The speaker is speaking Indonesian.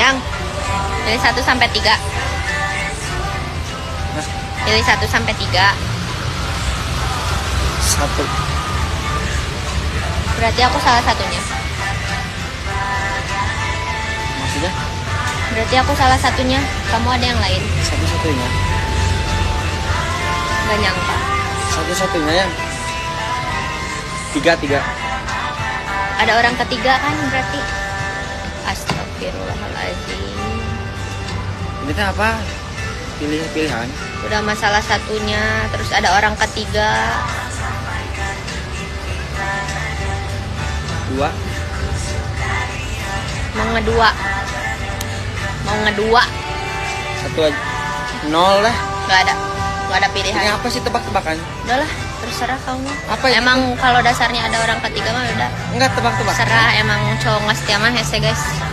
Yang pilih 1 sampai 3. Pilih 1 sampai 3. 1. Berarti aku salah satunya. Maksudnya? Berarti aku salah satunya. Kamu ada yang lain. Satu-satunya. Gak nyangka. Satu-satunya yang 3. Ada orang ketiga kan berarti. Astagfirullahaladzim. Ini teh apa? Pilihan. Udah masalah satunya. Terus ada orang ketiga. 2. Mau ngedua. 1 aja. 0 lah. Gak ada Ini pilihan. apa sih tebak-tebakan? Udahlah, terserah kamu. Apa ya? Emang kalau dasarnya ada orang ketiga mah udah Enggak tebak-tebakan. terserah. Emang cowok nggak setia mah ya guys.